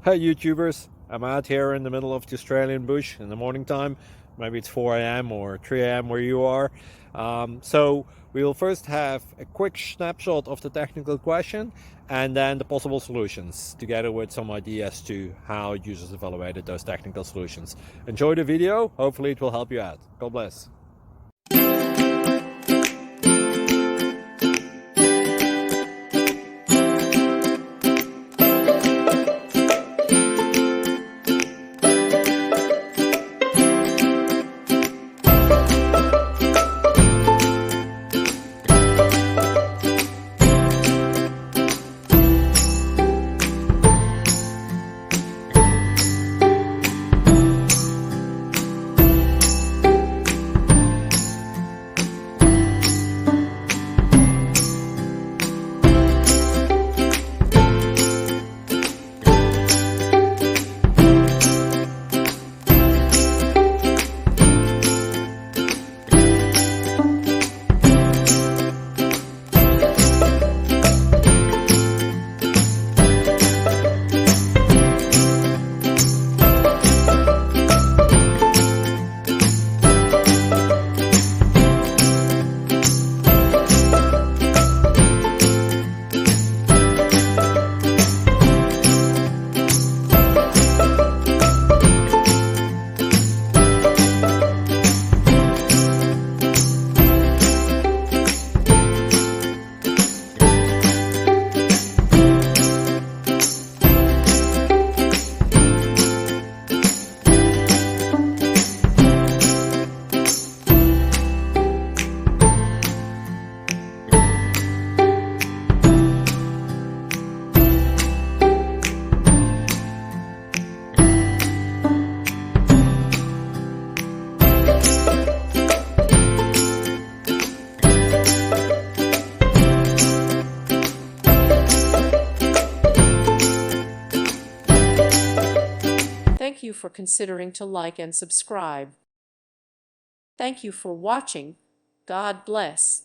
Hey YouTubers, I'm out here in the middle of the Australian bush in the morning time. Maybe it's 4 a.m. or 3 a.m. where you are. So we'll first have a quick snapshot of the technical question and then the possible solutions, together with some ideas to how users evaluated those technical solutions. Enjoy the video, hopefully it will help you out. God bless. Thank you for considering to like and subscribe. Thank you for watching. God bless.